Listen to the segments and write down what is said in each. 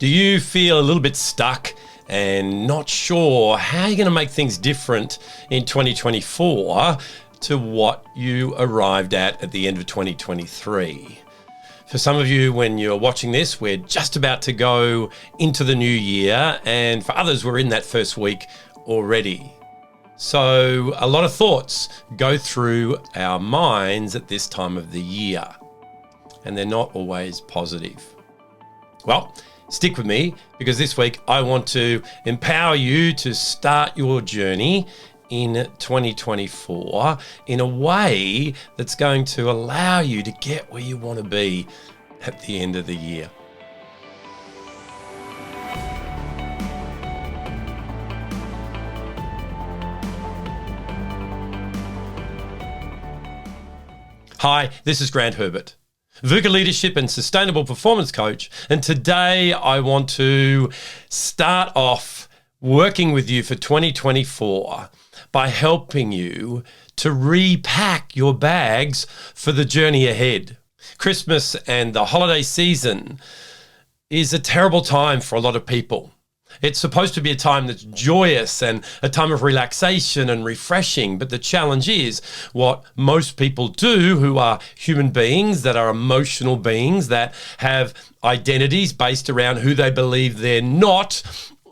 Do you feel a little bit stuck and not sure how you're going to make things different in 2024 to what you arrived at the end of 2023? For some of you, when you're watching this, we're just about to go into the new year, and for others, we're in that first week already. So a lot of thoughts go through our minds at this time of the year, and they're not always positive. Well, stick with me, because this week I want to empower you to start your journey in 2024 in a way that's going to allow you to get where you want to be at the end of the year. Hi, this is Grant Herbert, VUCA Leadership and Sustainable Performance Coach, and today I want to start off working with you for 2024 by helping you to repack your bags for the journey ahead. Christmas and the holiday season is a terrible time for a lot of people. It's supposed to be a time that's joyous and a time of relaxation and refreshing, but the challenge is what most people do who are human beings, that are emotional beings, that have identities based around who they believe they're not,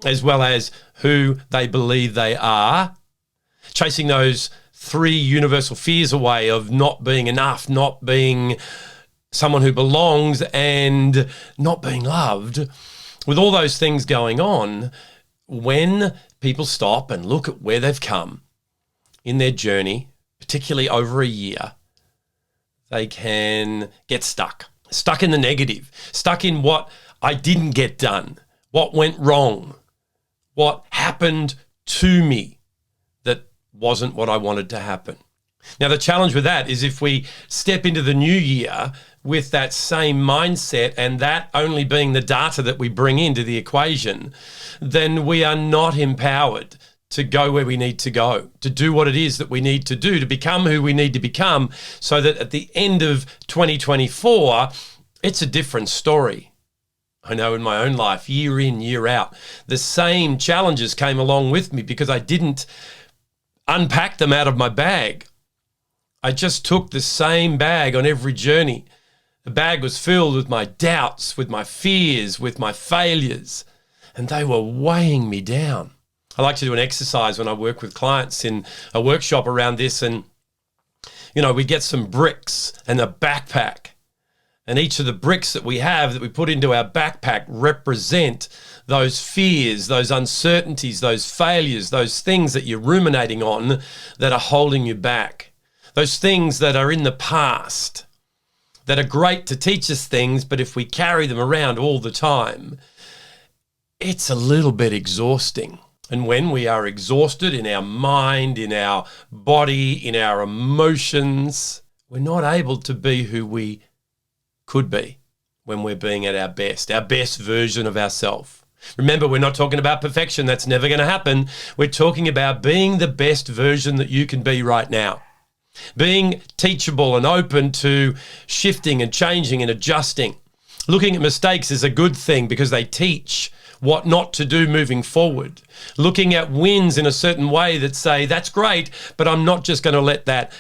as well as who they believe they are, chasing those three universal fears away of not being enough, not being someone who belongs, and not being loved. With all those things going on, when people stop and look at where they've come in their journey, particularly over a year, they can get stuck in the negative, stuck in what I didn't get done, what went wrong, what happened to me that wasn't what I wanted to happen. Now, the challenge with that is if we step into the new year with that same mindset and that only being the data that we bring into the equation, then we are not empowered to go where we need to go, to do what it is that we need to do, to become who we need to become, so that at the end of 2024, it's a different story. I know in my own life, year in, year out, the same challenges came along with me because I didn't unpack them out of my bag. I just took the same bag on every journey. The bag was filled with my doubts, with my fears, with my failures, and they were weighing me down. I like to do an exercise when I work with clients in a workshop around this, and we get some bricks and a backpack, and each of the bricks that we have that we put into our backpack represent those fears, those uncertainties, those failures, those things that you're ruminating on that are holding you back. Those things that are in the past that are great to teach us things, but if we carry them around all the time, it's a little bit exhausting. And when we are exhausted in our mind, in our body, in our emotions, we're not able to be who we could be when we're being at our best version of ourselves. Remember, we're not talking about perfection. That's never going to happen. We're talking about being the best version that you can be right now. Being teachable and open to shifting and changing and adjusting. Looking at mistakes is a good thing because they teach what not to do moving forward. Looking at wins in a certain way that say, that's great, but I'm not just going to let that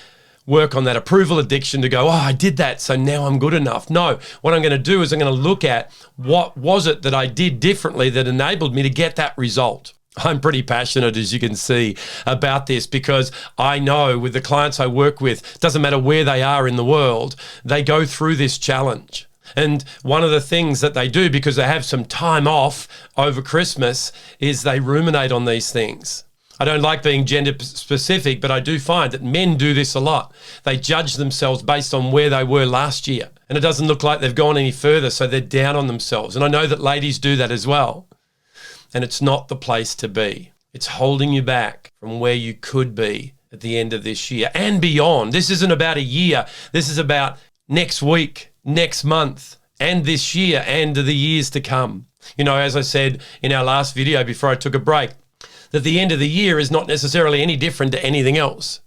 work on that approval addiction to go, oh, I did that, so now I'm good enough. No, what I'm going to do is I'm going to look at what was it that I did differently that enabled me to get that result. I'm pretty passionate, as you can see, about this because I know with the clients I work with, it doesn't matter where they are in the world, they go through this challenge. And one of the things that they do, because they have some time off over Christmas, is they ruminate on these things. I don't like being gender specific, but I do find that men do this a lot. They judge themselves based on where they were last year, and it doesn't look like they've gone any further, so they're down on themselves. And I know that ladies do that as well. And it's not the place to be. It's holding you back from where you could be at the end of this year and beyond. This isn't about a year. This is about next week, next month, and this year and the years to come. As I said in our last video before I took a break, that the end of the year is not necessarily any different to anything else.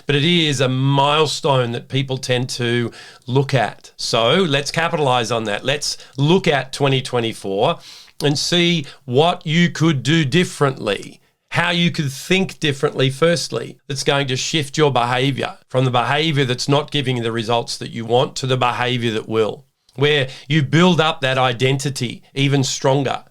But it is a milestone that people tend to look at. So let's capitalize on that. Let's look at 2024 and see what you could do differently, how you could think differently, firstly, that's going to shift your behavior from the behavior that's not giving you the results that you want to the behavior that will, where you build up that identity even stronger,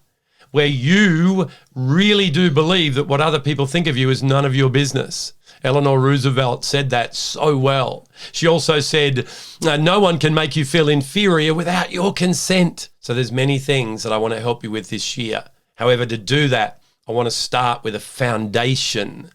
where you really do believe that what other people think of you is none of your business. Eleanor Roosevelt said that so well. She also said, no one can make you feel inferior without your consent. So there's many things that I want to help you with this year. However, to do that, I want to start with a foundation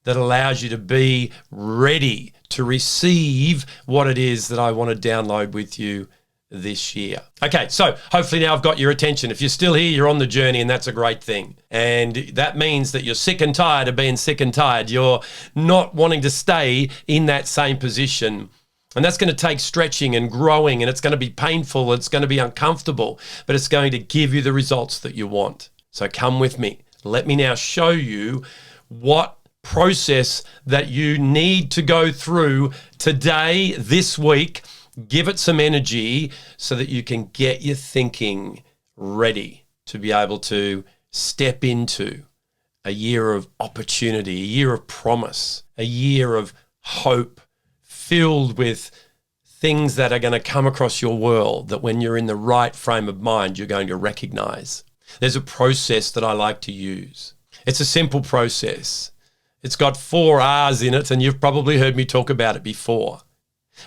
that allows you to be ready to receive what it is that I want to download with you this year. Okay, so hopefully now I've got your attention. If you're still here, you're on the journey, and that's a great thing. And that means that you're sick and tired of being sick and tired. You're not wanting to stay in that same position. And that's going to take stretching and growing, and it's going to be painful, it's going to be uncomfortable, but it's going to give you the results that you want. So come with me. Let me now show you what process that you need to go through today, this week. Give it some energy so that you can get your thinking ready to be able to step into a year of opportunity, a year of promise, a year of hope, filled with things that are going to come across your world that when you're in the right frame of mind, you're going to recognize. There's a process that I like to use. It's a simple process. It's got 4 R's in it, and you've probably heard me talk about it before.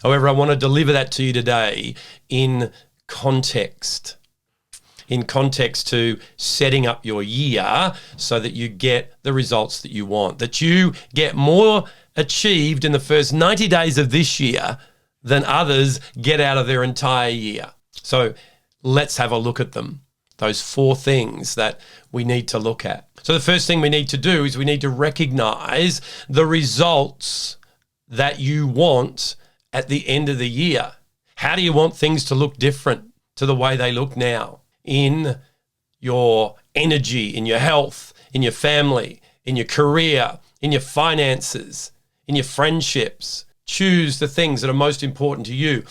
However, I want to deliver that to you today in context to setting up your year so that you get the results that you want, that you get more achieved in the first 90 days of this year than others get out of their entire year. So let's have a look at them, those 4 things that we need to look at. So the first thing we need to do is we need to recognize the results that you want at the end of the year. How do you want things to look different to the way they look now? In your energy, in your health, in your family, in your career, in your finances, in your friendships. Choose the things that are most important to you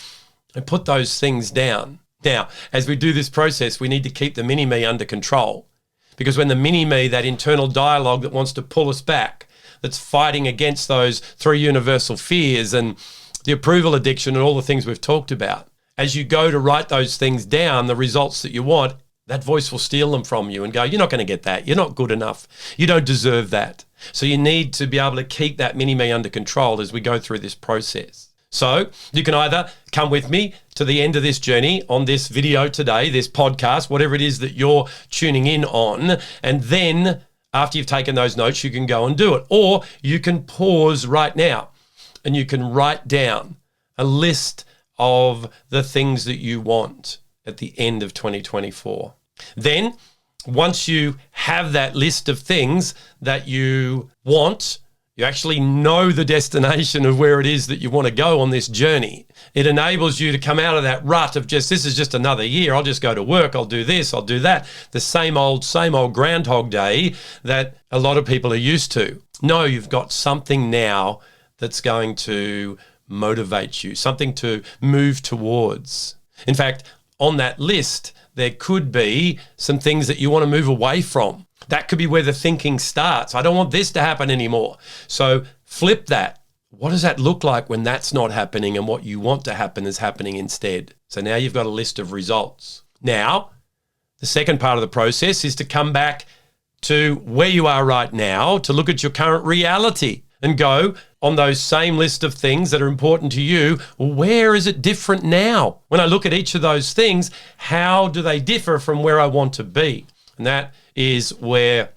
and put those things down. Now, as we do this process, we need to keep the mini-me under control, because when the mini-me, that internal dialogue that wants to pull us back, that's fighting against those 3 universal fears and the approval addiction and all the things we've talked about, as you go to write those things down, the results that you want, that voice will steal them from you and go, you're not going to get that. You're not good enough. You don't deserve that. So you need to be able to keep that mini-me under control as we go through this process. So you can either come with me to the end of this journey on this video today, this podcast, whatever it is that you're tuning in on, and then after you've taken those notes, you can go and do it. Or you can pause right now and you can write down a list of the things that you want at the end of 2024. Then, once you have that list of things that you want, you actually know the destination of where it is that you want to go on this journey. It enables you to come out of that rut of just, this is just another year. I'll just go to work. I'll do this. I'll do that. The same old Groundhog Day that a lot of people are used to. No, you've got something now that's going to motivate you, something to move towards. In fact, on that list, there could be some things that you want to move away from. That could be where the thinking starts. I don't want this to happen anymore. So flip that. What does that look like when that's not happening and what you want to happen is happening instead? So now you've got a list of results. Now, the second part of the process is to come back to where you are right now, to look at your current reality and go on those same list of things that are important to you. Where is it different now? When I look at each of those things, how do they differ from where I want to be? And that is where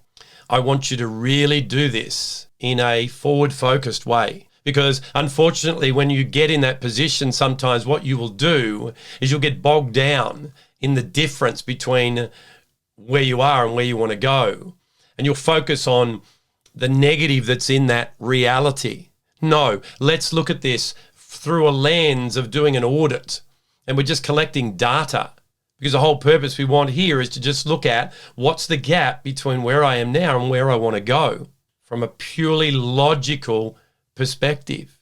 I want you to really do this in a forward-focused way. Because unfortunately, when you get in that position, sometimes what you will do is you'll get bogged down in the difference between where you are and where you want to go. And you'll focus on the negative that's in that reality. No, let's look at this through a lens of doing an audit, and we're just collecting data, because the whole purpose we want here is to just look at what's the gap between where I am now and where I want to go from a purely logical perspective.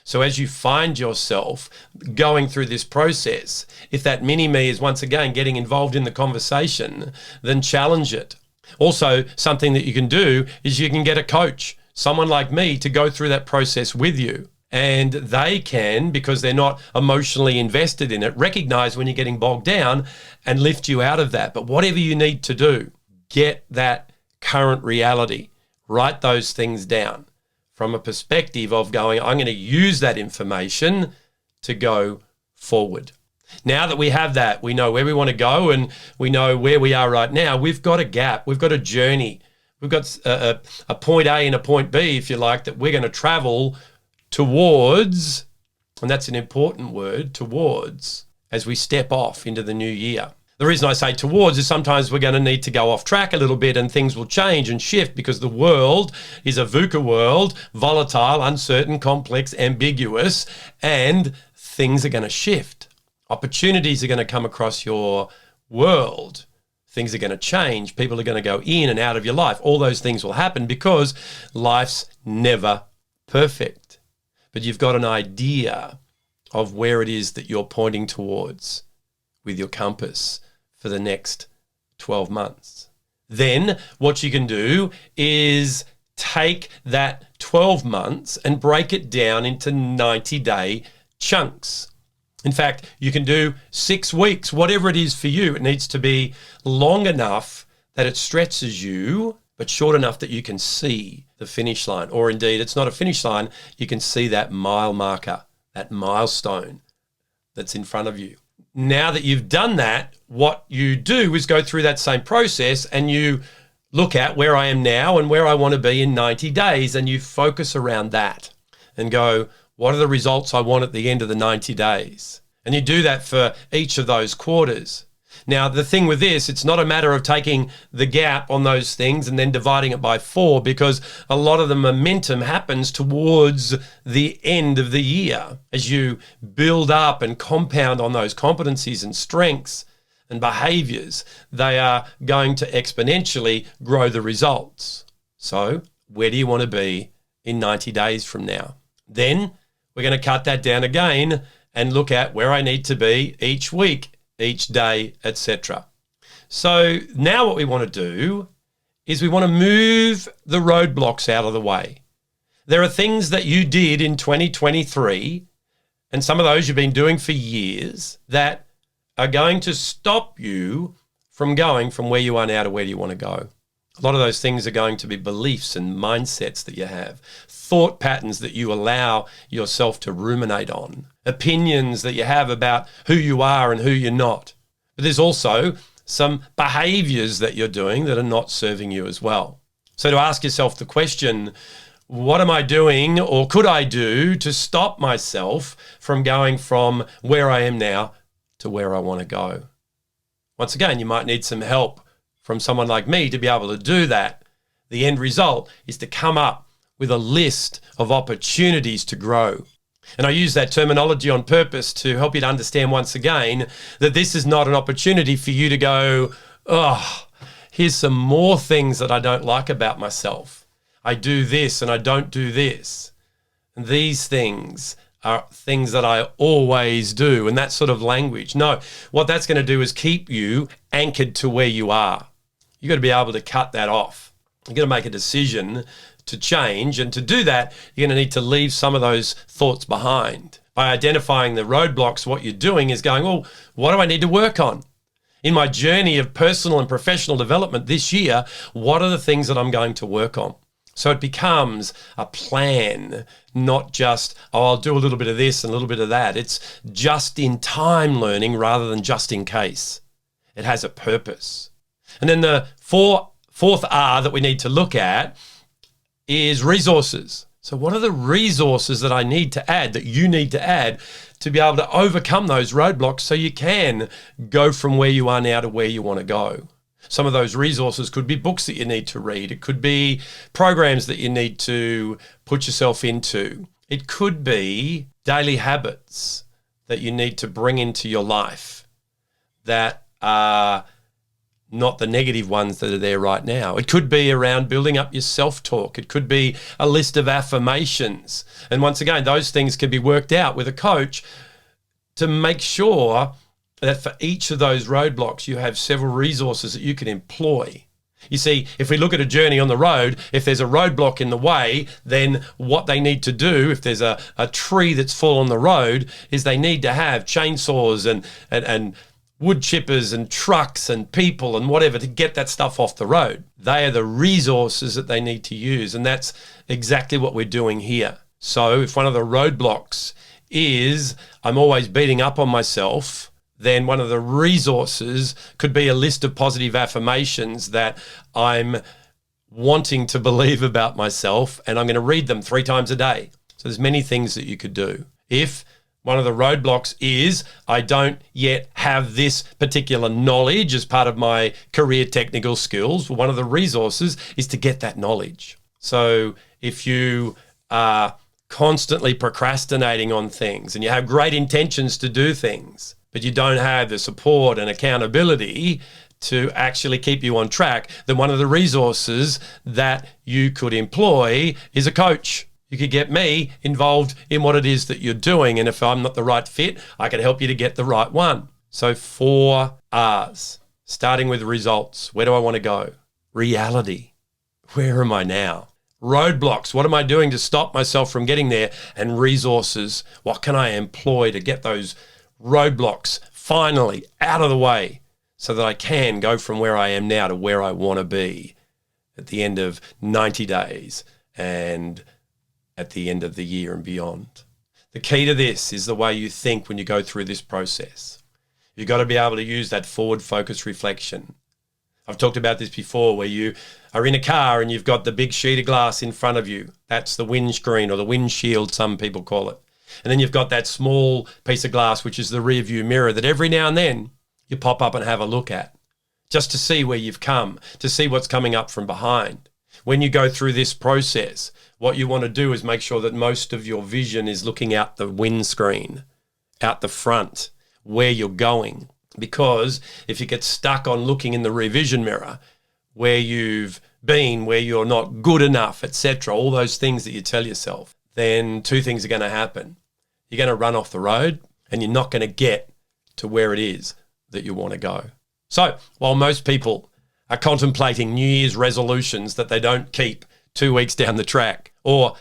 So as you find yourself going through this process, if that mini-me is once again getting involved in the conversation, then challenge it. Also, something that you can do is you can get a coach, someone like me, to go through that process with you. And they can, because they're not emotionally invested in it, recognize when you're getting bogged down and lift you out of that. But whatever you need to do, get that current reality. Write those things down from a perspective of going, I'm going to use that information to go forward. Now that we have that, we know where we want to go and we know where we are right now. We've got a gap. We've got a journey. We've got a point A and a point B, if you like, that we're going to travel towards, and that's an important word, towards, as we step off into the new year. The reason I say towards is sometimes we're going to need to go off track a little bit and things will change and shift because the world is a VUCA world, volatile, uncertain, complex, ambiguous, and things are going to shift. Opportunities are going to come across your world. Things are going to change. People are going to go in and out of your life. All those things will happen because life's never perfect. But you've got an idea of where it is that you're pointing towards with your compass for the next 12 months. Then what you can do is take that 12 months and break it down into 90-day chunks. In fact, you can do 6 weeks, whatever it is for you. It needs to be long enough that it stretches you, but short enough that you can see the finish line. Or indeed, it's not a finish line, you can see that mile marker, that milestone that's in front of you. Now that you've done that, what you do is go through that same process and you look at where I am now and where I want to be in 90 days, and you focus around that and go, what are the results I want at the end of the 90 days? And you do that for each of those quarters. Now, the thing with this, it's not a matter of taking the gap on those things and then dividing it by 4, because a lot of the momentum happens towards the end of the year as you build up and compound on those competencies and strengths and behaviors. They are going to exponentially grow the results. So where do you want to be in 90 days from now? Then we're going to cut that down again and look at where I need to be each week, each day, etc. So now what we want to do is we want to move the roadblocks out of the way. There are things that you did in 2023, and some of those you've been doing for years, that are going to stop you from going from where you are now to where you want to go. A lot of those things are going to be beliefs and mindsets that you have, thought patterns that you allow yourself to ruminate on, opinions that you have about who you are and who you're not. But there's also some behaviors that you're doing that are not serving you as well. So to ask yourself the question, what am I doing or could I do to stop myself from going from where I am now to where I want to go? Once again, you might need some help from someone like me to be able to do that. The end result is to come up with a list of opportunities to grow. And I use that terminology on purpose to help you to understand once again that this is not an opportunity for you to go, oh, here's some more things that I don't like about myself. I do this and I don't do this. And these things are things that I always do, and that sort of language. No, what that's going to do is keep you anchored to where you are. You've got to be able to cut that off. You've got to make a decision to change, and to do that, you're going to need to leave some of those thoughts behind. By identifying the roadblocks, what you're doing is going, well, what do I need to work on? In my journey of personal and professional development this year, what are the things that I'm going to work on? So it becomes a plan, not just, oh, I'll do a little bit of this and a little bit of that. It's just in time learning rather than just in case. It has a purpose. And then the fourth R that we need to look at is resources. So what are the resources that I need to add, that you need to add to be able to overcome those roadblocks so you can go from where you are now to where you want to go? Some of those resources could be books that you need to read. It could be programs that you need to put yourself into. It could be daily habits that you need to bring into your life that are not the negative ones that are there right now. It could be around building up your self-talk. It could be a list of affirmations. And once again, those things can be worked out with a coach to make sure that for each of those roadblocks, you have several resources that you can employ. You see, if we look at a journey on the road, if there's a roadblock in the way, then what they need to do, if there's a tree that's full on the road, is they need to have chainsaws and wood chippers and trucks and people and whatever to get that stuff off the road. They are the resources that they need to use. And that's exactly what we're doing here. So if one of the roadblocks is I'm always beating up on myself, then one of the resources could be a list of positive affirmations that I'm wanting to believe about myself, and I'm going to read them 3 times a day. So there's many things that you could do. If one of the roadblocks is I don't yet have this particular knowledge as part of my career technical skills, well, one of the resources is to get that knowledge. So if you are constantly procrastinating on things and you have great intentions to do things, but you don't have the support and accountability to actually keep you on track, then one of the resources that you could employ is a coach. You could get me involved in what it is that you're doing. And if I'm not the right fit, I can help you to get the right one. So 4 R's, starting with results. Where do I want to go? Reality. Where am I now? Roadblocks. What am I doing to stop myself from getting there? And resources. What can I employ to get those roadblocks finally out of the way so that I can go from where I am now to where I want to be at the end of 90 days and at the end of the year and beyond. The key to this is the way you think when you go through this process. You've got to be able to use that forward focus reflection. I've talked about this before, where you are in a car and you've got the big sheet of glass in front of you. That's the windscreen or the windshield, some people call it. And then you've got that small piece of glass, which is the rear view mirror, that every now and then you pop up and have a look at, just to see where you've come, to see what's coming up from behind. When you go through this process, what you want to do is make sure that most of your vision is looking out the windscreen, out the front, where you're going. Because if you get stuck on looking in the rear vision mirror, where you've been, where you're not good enough, etc., all those things that you tell yourself, then 2 things are going to happen. You're going to run off the road and you're not going to get to where it is that you want to go. So while most people are contemplating New Year's resolutions that they don't keep 2 weeks down the track, or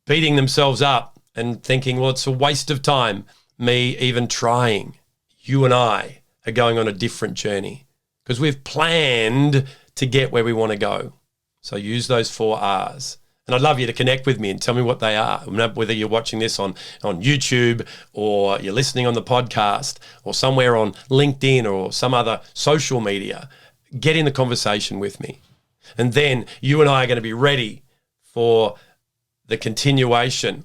beating themselves up and thinking, well, it's a waste of time, me even trying, you and I are going on a different journey because we've planned to get where we want to go. So use those 4 R's. And I'd love you to connect with me and tell me what they are. Whether you're watching this on YouTube or you're listening on the podcast or somewhere on LinkedIn or some other social media, get in the conversation with me. And then you and I are going to be ready for the continuation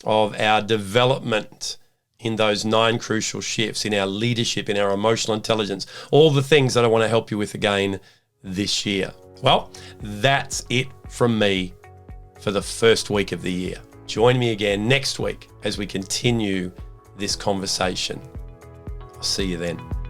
of our development in those 9 crucial shifts in our leadership, in our emotional intelligence, all the things that I want to help you with again this year. Well, that's it from me for the first week of the year. Join me again next week as we continue this conversation. I'll see you then.